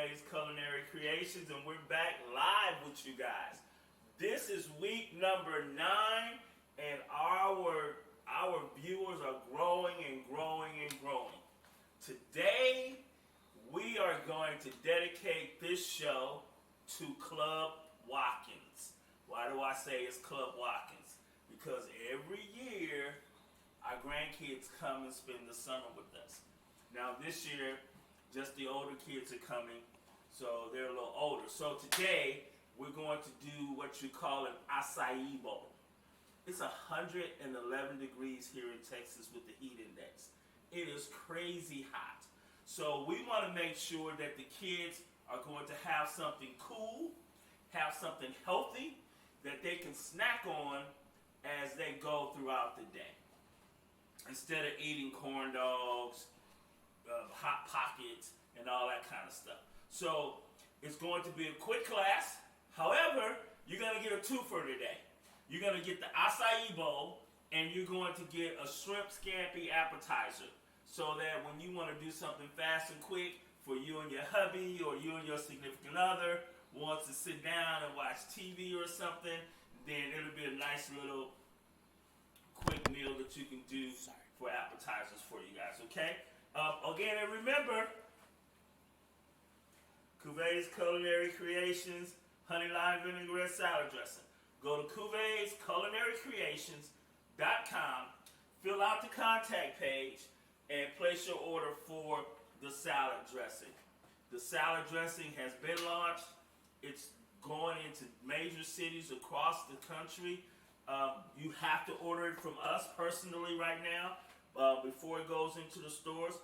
Cuvee's Culinary Creations, and we're back live with you guys. This is week number 9, and our viewers are growing and growing and growing. Today, we are going to dedicate this show to Club Watkins. Why do I say it's Club Watkins? Because every year, our grandkids come and spend the summer with us. Now this year, just the older kids are coming, so they're a little older. So today, we're going to do what you call an Açaí bowl. It's 111 degrees here in Texas with the heat index. It is crazy hot. So we want to make sure that the kids are going to have something cool, have something healthy that they can snack on as they go throughout the day. Instead of eating corn dogs, Hot Pockets, and all that kind of stuff. So it's going to be a quick class. However, you're going to get a twofer today. You're going to get the Açaí bowl, and you're going to get a shrimp scampi appetizer. So that when you want to do something fast and quick for you and your hubby or you and your significant other wants to sit down and watch TV or something, then it'll be a nice little quick meal that you can do for appetizers for you guys, okay? Again, and remember, Cuvee's Culinary Creations, honey lime vinaigrette salad dressing. Go to Cuvee's Culinary Creations.com, fill out the contact page, and place your order for the salad dressing. The salad dressing has been launched. It's going into major cities across the country. You have to order it from us personally right now before it goes into the stores.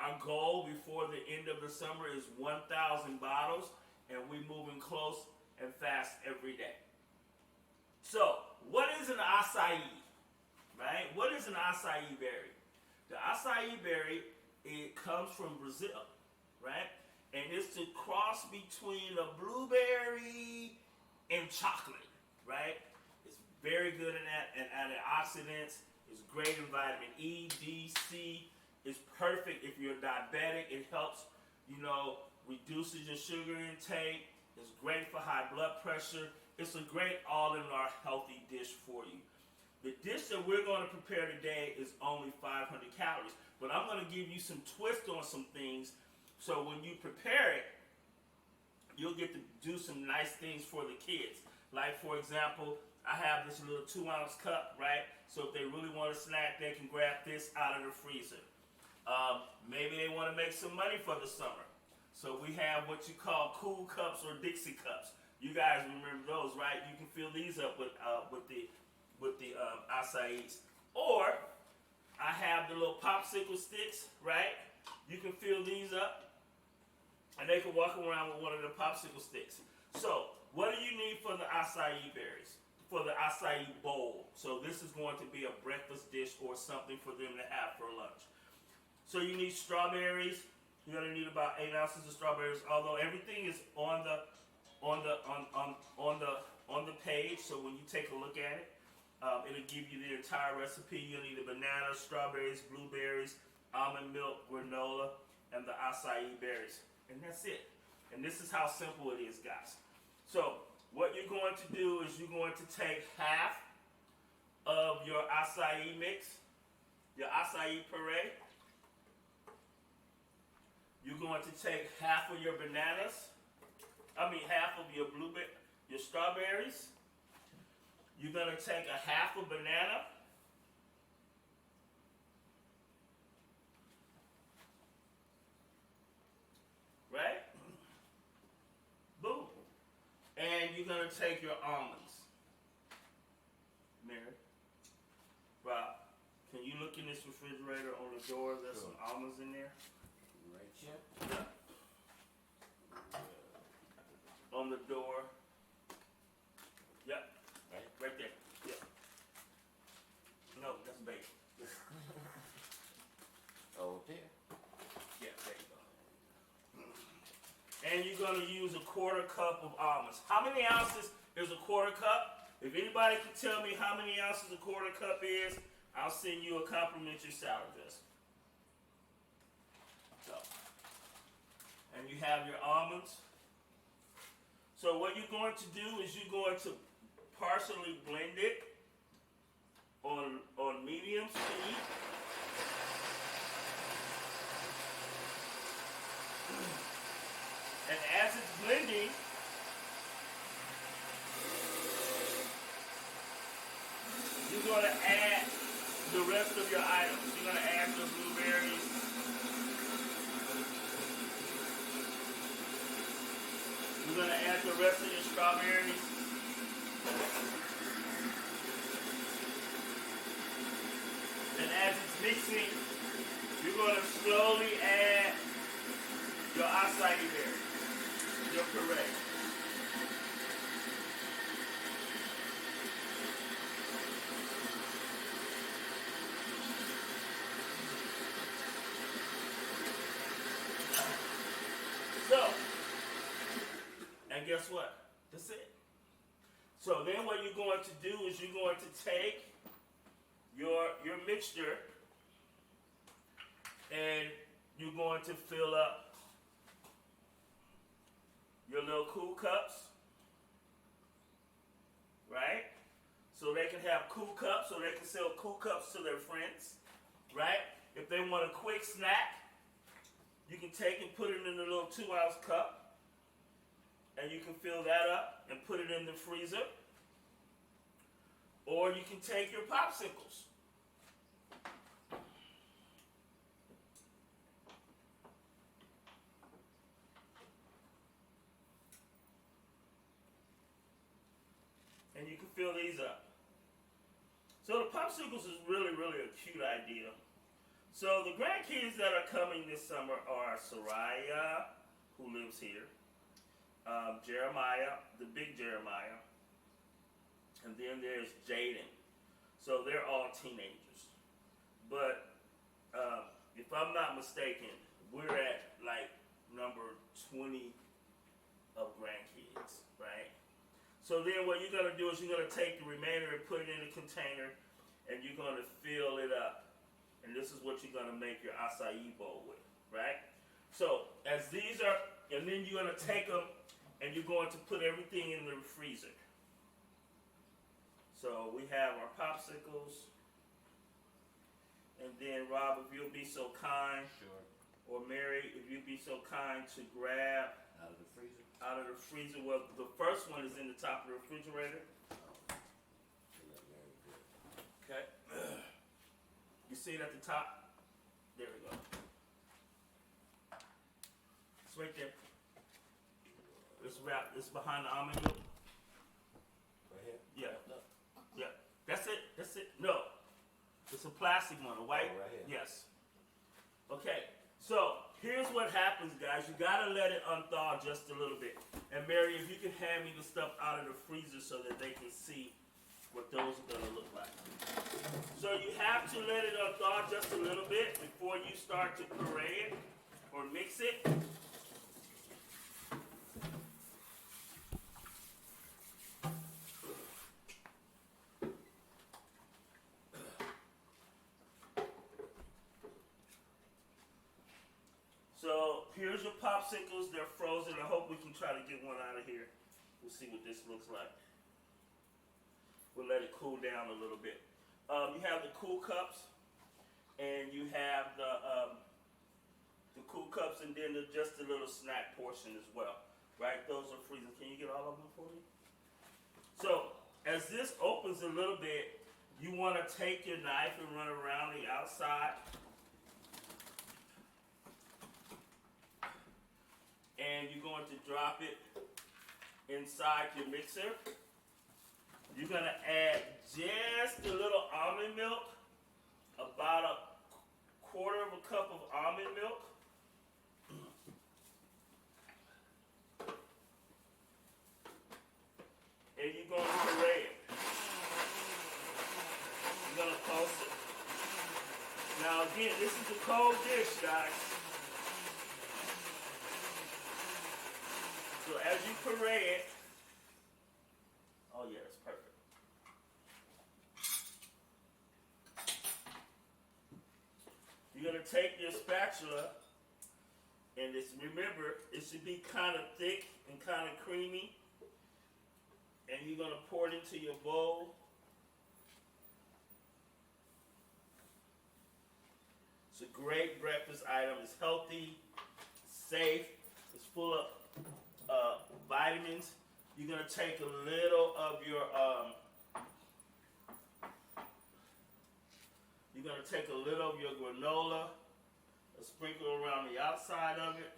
Our goal before the end of the summer is 1,000 bottles, and we're moving close and fast every day. So, what is an Açaí? Right? What is an Açaí berry? The Açaí berry, it comes from Brazil, right? And it's the cross between a blueberry and chocolate, right? It's very good in that and antioxidants. It's great in vitamin E, D, C. It's perfect if you're diabetic. It helps, reduces your sugar intake. It's great for high blood pressure. It's a great all-in-one healthy dish for you. The dish that we're going to prepare today is only 500 calories. But I'm going to give you some twist on some things so when you prepare it, you'll get to do some nice things for the kids. Like, for example, I have this little 2-ounce cup, right? So if they really want to snack, they can grab this out of the freezer. Maybe they want to make some money for the summer. So we have what you call cool cups or Dixie cups. You guys remember those, right? You can fill these up with the Açaís. Or I have the little popsicle sticks, right? You can fill these up, and they can walk around with one of the popsicle sticks. So what do you need for the Açaí berries? For the Açaí bowl. So this is going to be a breakfast dish or something for them to have for lunch. So you need strawberries. You're going to need about 8 ounces of strawberries. Although everything is on the page, so when you take a look at it, it'll give you the entire recipe. You'll need a banana, strawberries, blueberries, almond milk, granola, and the Açaí berries. And that's it. And this is how simple it is, guys. So what you're going to do is you're going to take half of your Açaí mix, your Açaí puree. You're going to take half of your half of your strawberries. You're going to take a half a banana. Right? Boom. And you're going to take your almonds. Mary. Rob, can you look in this refrigerator on the door? There's some almonds in there. Right here? Yeah. On the door. Yep. Right there. Yep. No, that's bacon. Oh, there. Yeah, there you go. And you're going to use a 1/4 cup of almonds. How many ounces is a 1/4 cup? If anybody can tell me how many ounces a 1/4 cup is, I'll send you a complimentary salad dressing. So, And you have your almonds. So what you're going to do is you're going to partially blend it on medium speed. And as it's blending, you're going to add the rest of your items. You're going to add the blueberries. You're going to add the rest of your strawberries. And as it's mixing, you're going to slowly add your acai berry, your puree. So, and guess what? That's it. So then what you're going to do is you're going to take your mixture and you're going to fill up your little cool cups, right? So they can have cool cups, so they can sell cool cups to their friends, right? If they want a quick snack, you can take and put it in a little 2-ounce cup, and you can fill that up and put it in the freezer. Or you can take your popsicles. And you can fill these up. So the popsicles is really, really a cute idea. So the grandkids that are coming this summer are Soraya, who lives here, Jeremiah, the big Jeremiah, and then there's Jaden. So they're all teenagers. But if I'm not mistaken, we're at like number 20 of grandkids, right? So then what you're going to do is you're going to take the remainder and put it in a container, and you're going to fill it up. And this is what you're going to make your acai bowl with, right? So as these are, and then you're going to take them and you're going to put everything in the freezer. So we have our popsicles. And then Rob, if you'll be so kind. Sure. Or Mary, if you'll be so kind to grab. Out of the freezer? Out of the freezer. Well, the first one is in the top of the refrigerator. Okay. You see it at the top? There we go. It's right there. It's wrapped. It's behind the almond milk. Right here? Yeah. Yeah. That's it. That's it. No. It's a plastic one. A white. Oh, right here. Yes. Okay. So here's what happens, guys. You gotta let it unthaw just a little bit. And Mary, if you can hand me the stuff out of the freezer so that they can see what those are gonna look like. So you have to let it unthaw just a little bit before you start to puree it or mix it. So here's your popsicles. They're frozen. I hope we can try to get one out of here. We'll see what this looks like. We'll let it cool down a little bit. You have the cool cups, and you have the cool cups, and then just a little snack portion as well, right? Those are freezing. Can you get all of them for me? So as this opens a little bit, you want to take your knife and run around the outside, and you're going to drop it inside your mixer. You're going to add just a little almond milk, about a quarter of a cup of almond milk. And you're going to puree it. You're going to toast it. Now again, this is a cold dish, guys. So as you puree it, oh yeah, it's perfect. You're going to take your spatula And remember, it should be kind of thick and kind of creamy. And you're going to pour it into your bowl. It's a great breakfast item. It's healthy, safe, it's full of vitamins. You're going to take a little of your granola, a sprinkle around the outside of it.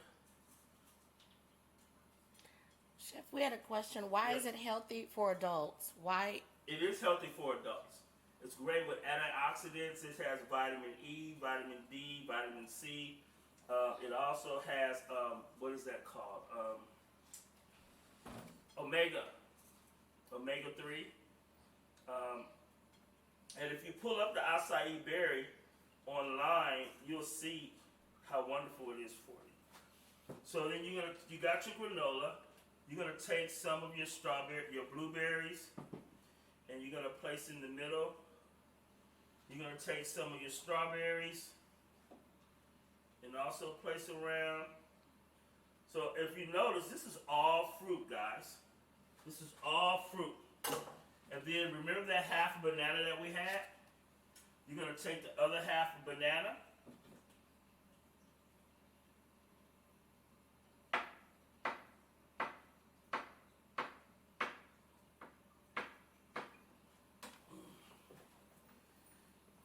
Chef, we had a question. Why is it healthy for adults? Why? It is healthy for adults. It's great with antioxidants. It has vitamin E, vitamin D, vitamin C. It also has, what is that called? Omega 3. And if you pull up the acai berry online, you'll see how wonderful it is for you. So then you got your granola. You're gonna take some of your blueberries, and you're gonna place in the middle. You're gonna take some of your strawberries, and also place around. So if you notice, this is all fruit, guys. This is all fruit. And then remember that half a banana that we had? You're gonna take the other half of banana.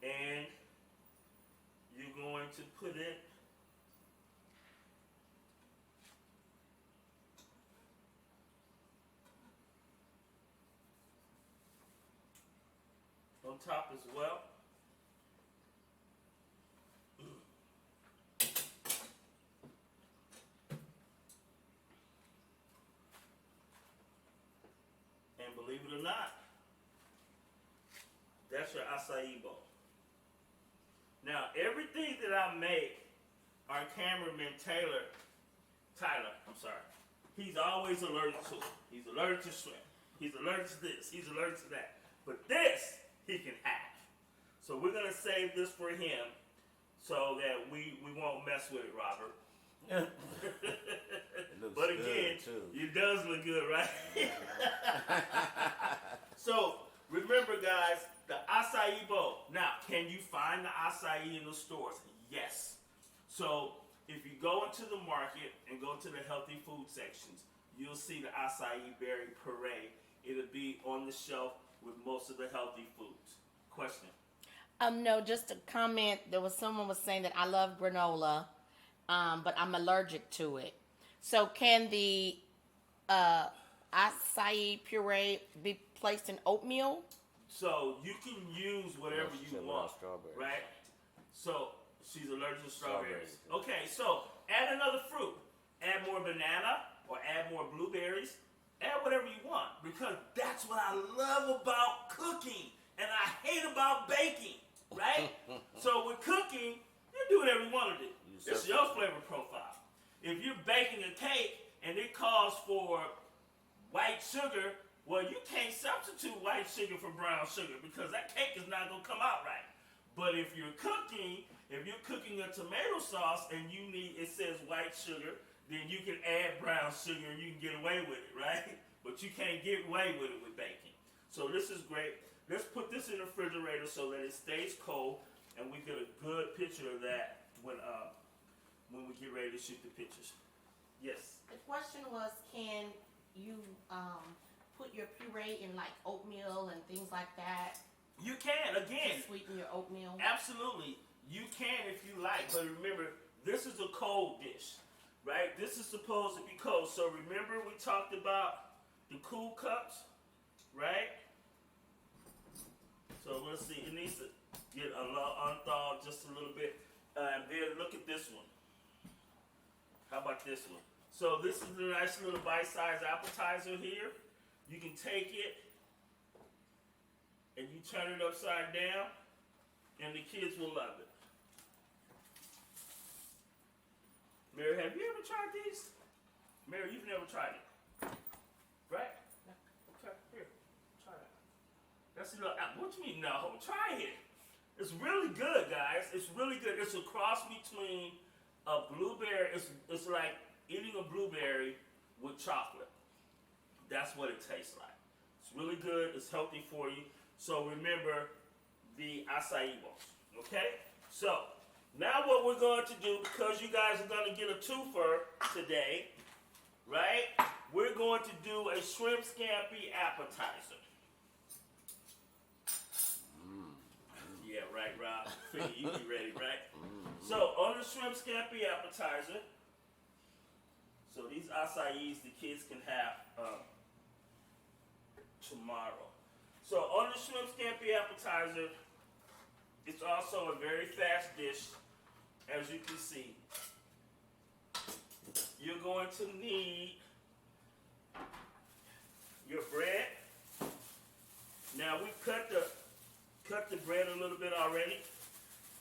And you're going to put it on top as well. And believe it or not, that's your acai bowl. Now, everything that I make, our cameraman Tyler, he's always allergic to it. He's allergic to shrimp. He's allergic to this. He's allergic to that. But this, he can have. So we're going to save this for him so that we won't mess with it, Robert. But again, it does look good, right? So remember, guys, the acai bowl. Now, can you find the acai in the stores? Yes. So if you go into the market and go to the healthy food sections, you'll see the acai berry puree. It'll be on the shelf with most of the healthy foods. Question? No, just a comment. Someone was saying that I love granola, but I'm allergic to it. So can the acai puree be placed in oatmeal? So you can use whatever you want, right? So she's allergic to strawberries. Okay, so add another fruit. Add more banana or add more blueberries. Add whatever you want, because that's what I love about cooking and I hate about baking, right? So with cooking, you do whatever you want to do. It's your flavor profile. If you're baking a cake and it calls for white sugar, well, you can't substitute white sugar for brown sugar because that cake is not going to come out right. But if you're cooking a tomato sauce and it says white sugar, then you can add brown sugar and you can get away with it, right? But you can't get away with it with baking. So this is great. Let's put this in the refrigerator so that it stays cold and we get a good picture of that when we get ready to shoot the pictures. Yes? The question was, can you put your puree in like oatmeal and things like that? You can, again. To sweeten your oatmeal? Absolutely. You can if you like, but remember, this is a cold dish. Right? This is supposed to be cold. So remember we talked about the cool cups, right? So let's see. It needs to get unthawed just a little bit. And then look at this one. How about this one? So this is a nice little bite-sized appetizer here. You can take it and you turn it upside down and the kids will love it. Mary, have you ever tried these? Mary, you've never tried it, right? No. Okay, here, try that. That's a little. What do you mean no? Try it. It's really good, guys. It's really good. It's a cross between A blueberry it's like eating a blueberry with chocolate. That's what it tastes like. It's really good. It's healthy for you. So remember the acai bowls. Okay? So now what we're going to do, because you guys are going to get a twofer today, right? We're going to do a shrimp scampi appetizer. Yeah, right, Rob. Figure you be ready, right? So on the shrimp scampi appetizer, so these acais the kids can have tomorrow. So on the shrimp scampi appetizer, it's also a very fast dish, as you can see. You're going to need your bread. Now we cut the bread a little bit already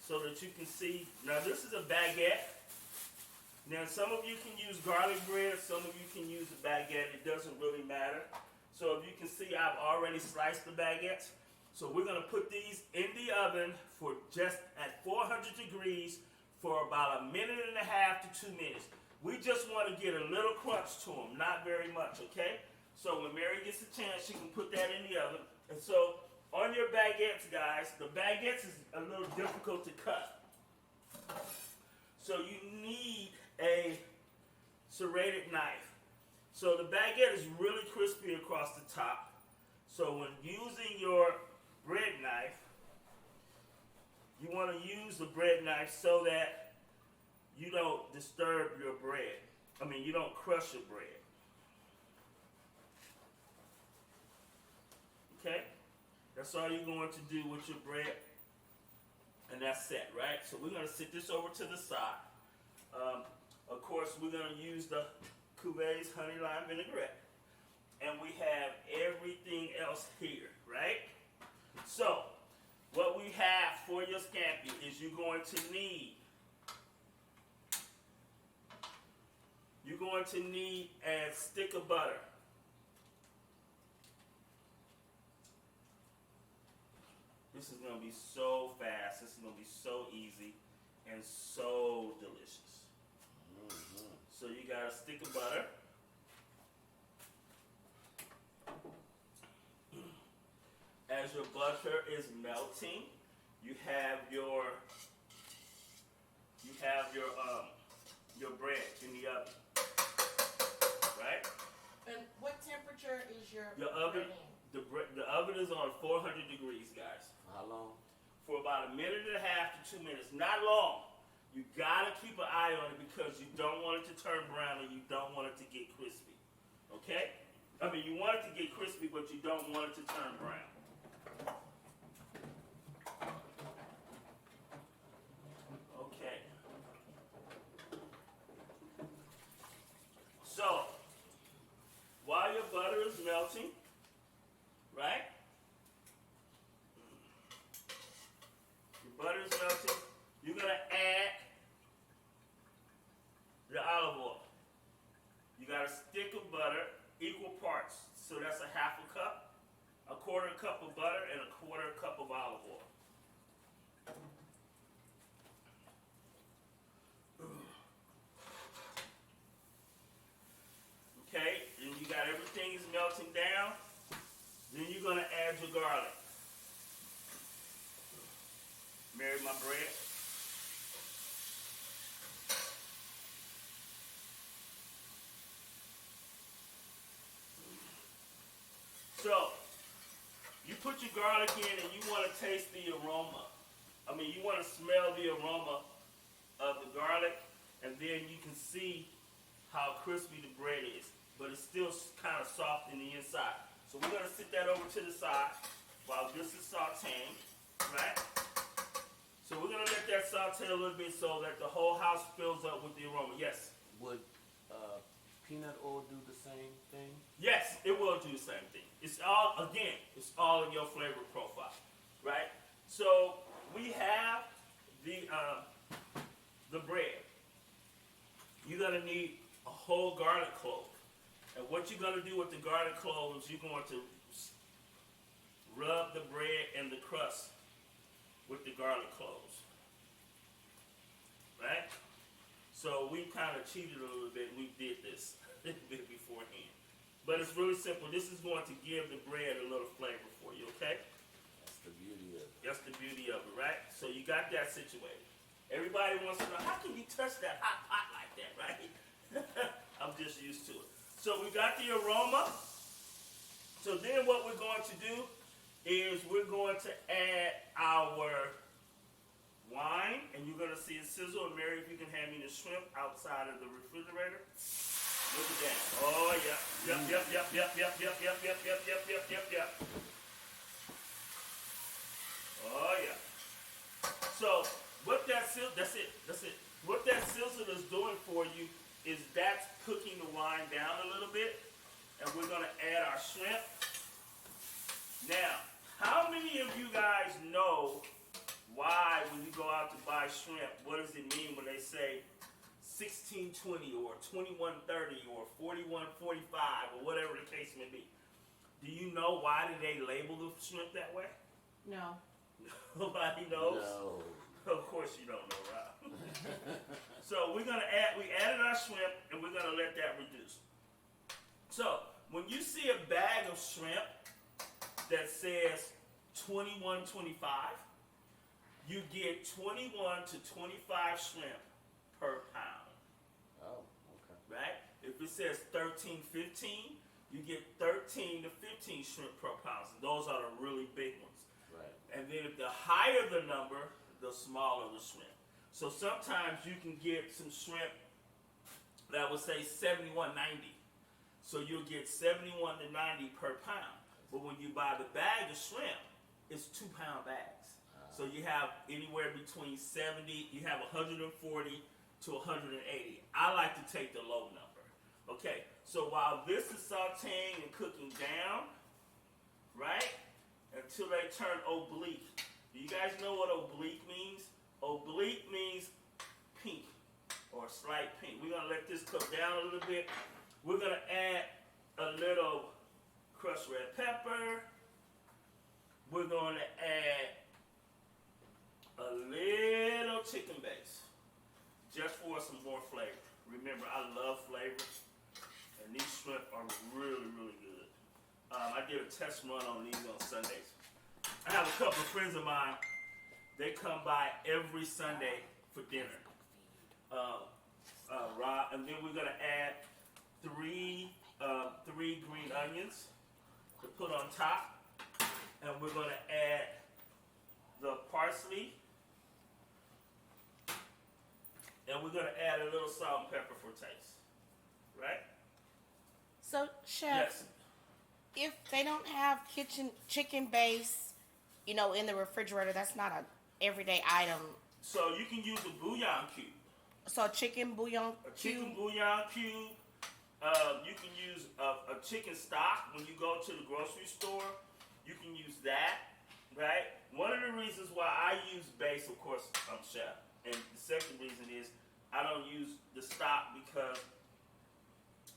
so that you can see. Now this is a baguette. Now some of you can use garlic bread, some of you can use a baguette. It doesn't really matter. So if you can see, I've already sliced the baguettes. So we're going to put these in the oven for just at 400 degrees for about 1.5 to 2 minutes. We just want to get a little crunch to them, not very much, okay? So when Mary gets a chance, she can put that in the oven. And so on your baguettes, guys, the baguettes is a little difficult to cut. So you need a serrated knife. So the baguette is really crispy across the top. So when using your bread knife, you want to use the bread knife so that you don't disturb your bread. You don't crush your bread. Okay? That's all you're going to do with your bread. And that's set, right? So we're going to sit this over to the side. Of course, we're going to use the Cuvee's honey lime vinaigrette. And we have everything else here, right? So, what we have for your scampi is you're going to need a stick of butter. This is going to be so fast. This is going to be so easy and so delicious. So you got a stick of butter. As your butter is melting, you have your bread in the oven, right? And what temperature is your oven? bread in? The oven is on 400 degrees, guys. How long? For about 1.5 to 2 minutes. Not long. You gotta keep an eye on it because you don't want it to turn brown and you don't want it to get crispy. Okay? You want it to get crispy, but you don't want it to turn brown. Okay. So, while your butter is melting, right? Your butter is melting. You're going to add the olive oil. You got a stick of butter, equal parts. So that's a 1/2 cup, 1/4 cup of butter, and 1/4 cup of olive oil. Okay, and you got everything is melting down. Then you're going to add your garlic. Marry my bread. So, you put your garlic in and you want to taste the aroma. You want to smell the aroma of the garlic, and then you can see how crispy the bread is. But it's still kind of soft in the inside. So we're going to sit that over to the side while this is sauteing, right? So we're going to let that saute a little bit so that the whole house fills up with the aroma. Yes? Would peanut oil do the same thing? Yes, it will do the same thing. It's all in your flavor profile, right? So we have the bread. You're going to need a whole garlic clove. And what you're going to do with the garlic cloves, you're going to rub the bread and the crust with the garlic cloves. Right? So we kind of cheated a little bit. We did this a bit beforehand. But it's really simple. This is going to give the bread a little flavor for you, okay? That's the beauty of it. That's the beauty of it, right? So you got that situated. Everybody wants to know, how can you touch that hot pot like that, right? I'm just used to it. So we got the aroma. So then what we're going to do is we're going to add our wine, and you're going to see it sizzle. And Mary, if you can hand me the shrimp outside of the refrigerator. Look at that. Oh, yeah. Yep. Oh, yeah. So what that's it. What that sizzle is doing for you is that's cooking the wine down a little bit. And we're going to add our shrimp. Now, how many of you guys know why when you go out to buy shrimp, what does it mean when they say 1620 or 2130 or 4145 or whatever the case may be? Do you know why do they label the shrimp that way? No. Nobody knows? No. Of course you don't know, Rob. So we added our shrimp and we're gonna let that reduce. So when you see a bag of shrimp that says 21.25, you get 21 to 25 shrimp per pound. Oh, okay. Right? If it says 13.15, you get 13 to 15 shrimp per pound. So those are the really big ones. Right. And then if the higher the number, the smaller the shrimp. So sometimes you can get some shrimp that would say 71.90. So you'll get 71 to 90 per pound. But when you buy the bag of shrimp, it's 2 pound bags. So you have anywhere between 70, you have 140 to 180. I like to take the low number. Okay, so while this is sauteing and cooking down, right, until they turn oblique. Do you guys know what oblique means? Oblique means pink or slight pink. We're going to let this cook down a little bit. We're going to add a little crushed red pepper. We're going to add a little chicken base just for some more flavor. Remember, I love flavor, and these shrimp are really, really good. I did a test run on these on Sundays. I have a couple of friends of mine. They come by every Sunday for dinner. And then we're gonna add three green onions to put on top, and we're gonna add the parsley, and we're gonna add a little salt and pepper for taste. Right? So, Chef, Yes. if they don't have chicken base, in the refrigerator, that's not a everyday item. So you can use a bouillon cube. So chicken bouillon A cube. chicken bouillon cube. You can use a chicken stock when you go to the grocery store. You can use that, right? One of the reasons why I use base, of course, I'm chef. And the second reason is I don't use the stock because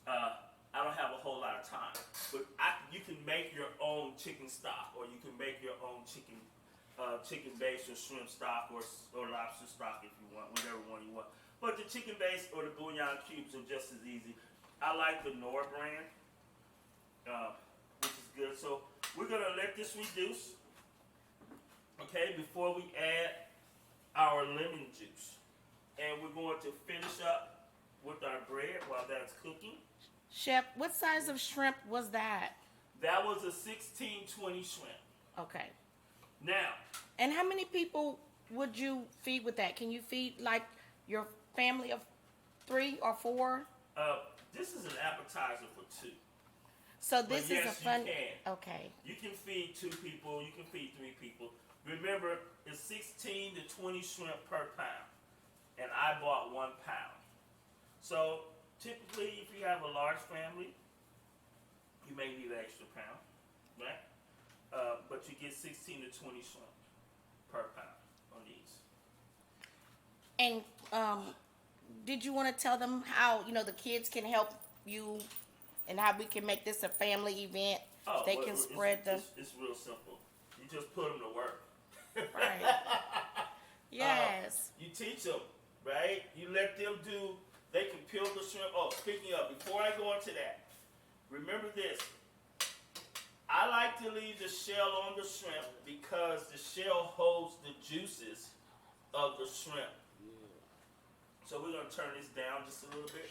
I don't have a whole lot of time. But you can make your own chicken stock, or you can make your own chicken base or shrimp stock or lobster stock if you want, whatever one you want. But the chicken base or the bouillon cubes are just as easy. I like the Knorr brand, which is good. So we're gonna let this reduce, okay, before we add our lemon juice. And we're going to finish up with our bread while that's cooking. Chef, what size of shrimp was that? That was a 1620 shrimp. Okay. Now, And how many people would you feed with that? Can you feed like your family of 3 or 4? this is an appetizer for 2. So this But is yes, a fun. you can. Okay. You can feed 2 people. You can feed 3 people. Remember, it's 16 to 20 shrimp per pound, and I bought 1 pound. So typically, if you have a large family, you may need an extra pound, right? But you get 16 to 20 shrimp per pound on these. And did you want to tell them how the kids can help you, and how we can make this a family event? They well, can spread the. It's real simple. You just put them to work. Right. Yes. You teach them right? You let them do, they can peel the shrimp. Oh, speaking of, before I go into that, remember this. I like to leave the shell on the shrimp because the shell holds the juices of the shrimp. So we're going to turn this down just a little bit.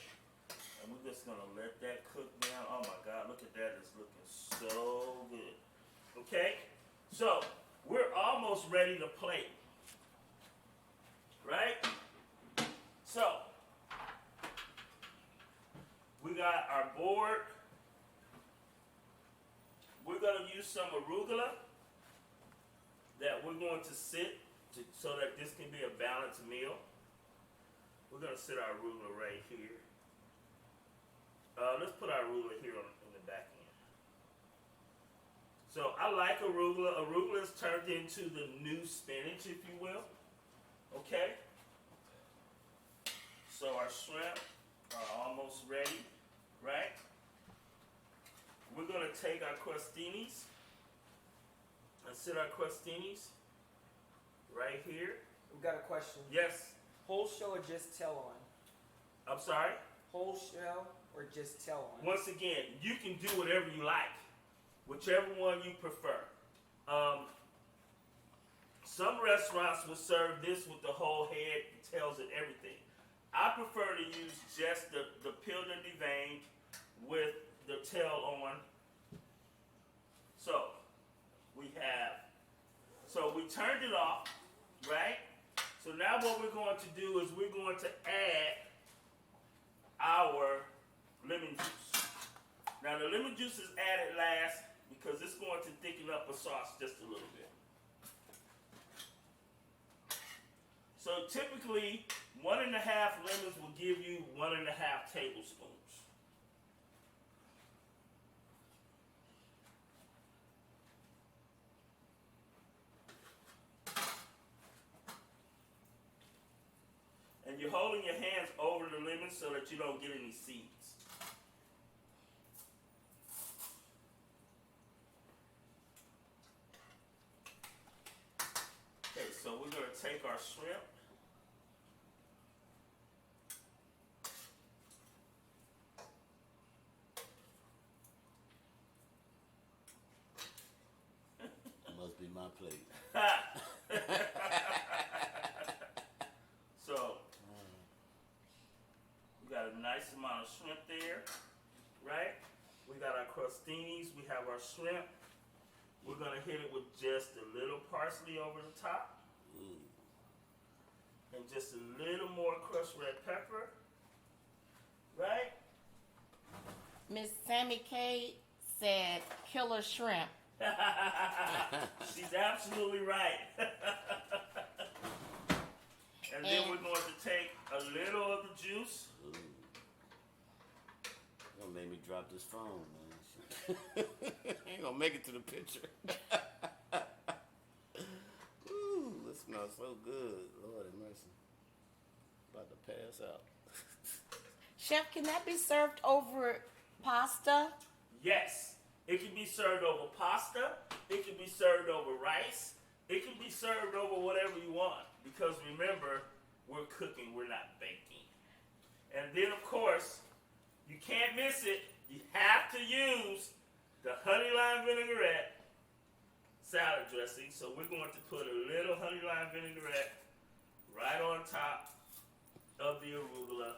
And we're just going to let that cook down. Oh my God, look at that. It's looking so good. Okay? So, we're almost ready to plate. Right? So, we got our board. We're going to use some arugula that we're going to sit so that this can be a balanced meal. We're going to sit our arugula right here. Let's put our arugula here in the back end. So I like arugula. Arugula is turned into the new spinach, if you will. Okay? So our shrimp are almost ready, right? We're going to take our crostinis and sit our crostinis right here. We've got a question. Yes. Whole shell or just tail on? I'm sorry? Whole shell or just tail on? Once again, you can do whatever you like, whichever one you prefer. Some restaurants will serve this with the whole head, tails, and everything. I prefer to use just the peeled and deveined with the tail on. So we turned it off, right? So now what we're going to do is we're going to add our lemon juice. Now the lemon juice is added last because it's going to thicken up a sauce just a little bit. So typically 1.5 lemons will give you 1.5 tablespoons. And you're holding your hands over the lemon so that you don't get any seeds. Okay, so we're going to take our shrimp. Must be my plate. So, we got a nice amount of shrimp there, right? We got our crostinis, we have our shrimp. We're going to hit it with just a little parsley over the top. And just a little more crushed red pepper, right? Miss Sammy K said killer shrimp. She's absolutely right. And then we're going to take a little of the juice. Gonna make me drop this phone, man. Ain't gonna make it to the picture. Ooh, this smells so good. Lord have mercy. About to pass out. Chef, can that be served over pasta? Yes, it can be served over pasta. It can be served over rice. It can be served over whatever you want. Because remember, we're cooking, we're not baking. And then, of course, you can't miss it. You have to use the honey lime vinaigrette salad dressing. So we're going to put a little honey lime vinaigrette right on top of the arugula.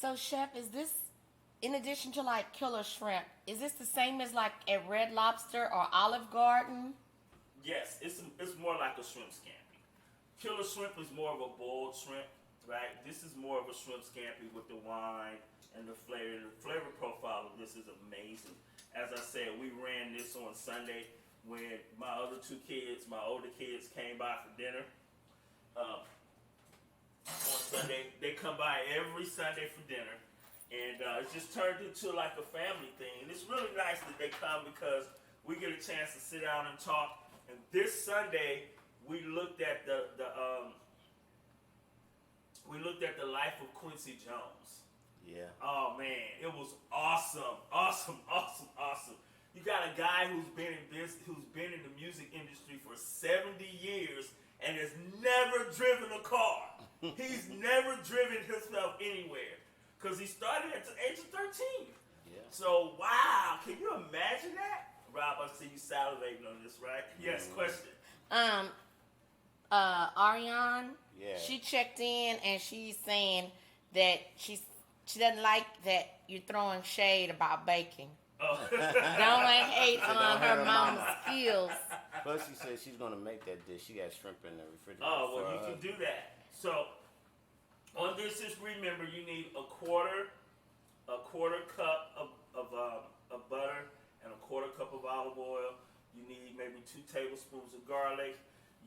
So, Chef, is this, in addition to like killer shrimp, is this the same as like at Red Lobster or Olive Garden? Yes, it's more like a shrimp scampi. Killer shrimp is more of a boiled shrimp, right? This is more of a shrimp scampi with the wine and the flavor. The flavor profile of this is amazing. As I said, we ran this on Sunday when my other two kids, my older kids, came by for dinner. On Sunday, they come by every Sunday for dinner, and it's just turned into like a family thing. And it's really nice that they come because we get a chance to sit down and talk. And this Sunday, we looked at the life of Quincy Jones. Yeah. Oh man, it was awesome. You got a guy who's been in the music industry for 70 years and has never driven a car. He's never driven himself anywhere because he started at the age of 13. Yeah. So wow, can you imagine that? Rob, I see you salivating on this, right? Yes. Question. Ariane, Yeah. she checked in and she's saying that she doesn't like that you're throwing shade about baking. Oh. Don't hate on her mama's skills. Plus, she said she's gonna make that dish. She got shrimp in the refrigerator. Oh, well, for you her can do that. So, on this, just remember you need a quarter cup of butter and a quarter cup of olive oil. You need maybe 2 tablespoons of garlic.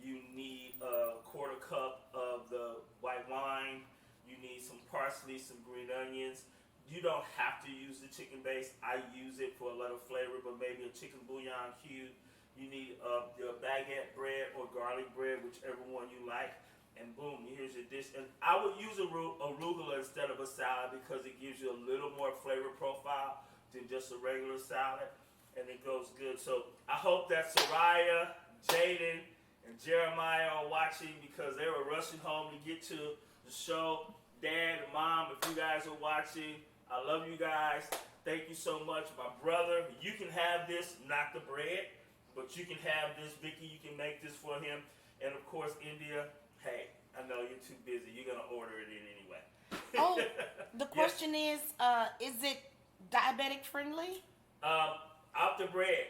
You need a quarter cup of the white wine. You need some parsley, some green onions. You don't have to use the chicken base. I use it for a lot of flavor, but maybe a chicken bouillon cube. You need your baguette bread or garlic bread, whichever one you like. And boom, here's your dish. And I would use arugula instead of a salad because it gives you a little more flavor profile than just a regular salad. And it goes good. So I hope that Soraya, Jaden, and Jeremiah are watching because they were rushing home to get to the show. Dad and Mom, if you guys are watching, I love you guys. Thank you so much. My brother, you can have this, not the bread, but you can have this. Vicky, you can make this for him. And of course, India, hey, I know you're too busy. You're going to order it in anyway. Oh, the question is it diabetic friendly? Out the bread,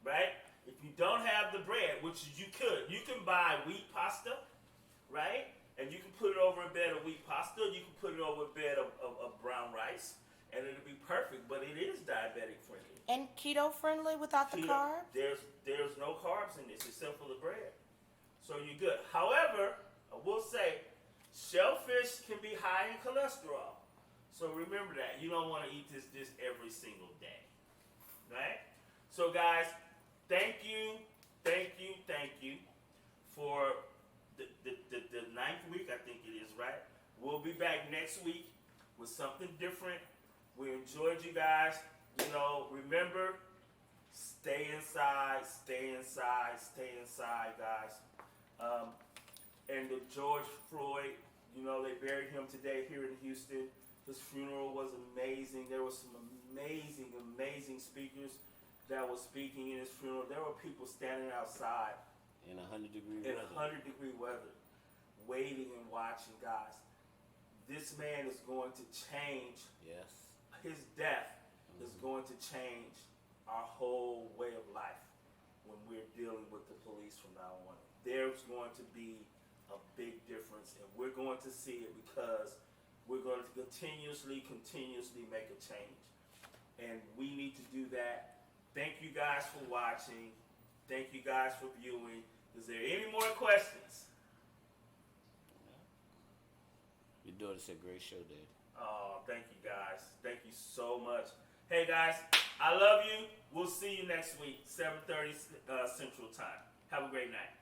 right? If you don't have the bread, which you can buy wheat pasta, right? And you can put it over a bed of wheat pasta. You can put it over a bed of brown rice, and it'll be perfect. But it is diabetic friendly And keto friendly without the carbs? There's no carbs in this except for the bread, so you're good. However, I will say, shellfish can be high in cholesterol, so remember that. You don't want to eat this every single day, right? So guys, thank you for the 9th week, I think it is, right? We'll be back next week with something different. We enjoyed you guys. Remember, stay inside, guys. And the George Floyd, they buried him today here in Houston. His funeral was amazing. There were some amazing speakers that were speaking in his funeral. There were people standing outside in 100-degree weather, waiting and watching, guys. This man is going to change. Yes. His death is going to change our whole way of life when we're dealing with the police from now on. There's going to be a big difference, and we're going to see it because we're going to continuously make a change. And we need to do that. Thank you guys for watching. Thank you guys for viewing. Is there any more questions? Your daughter said great show, Dad. Oh, thank you guys. Thank you so much. Hey guys, I love you. We'll see you next week, 7:30 Central Time. Have a great night.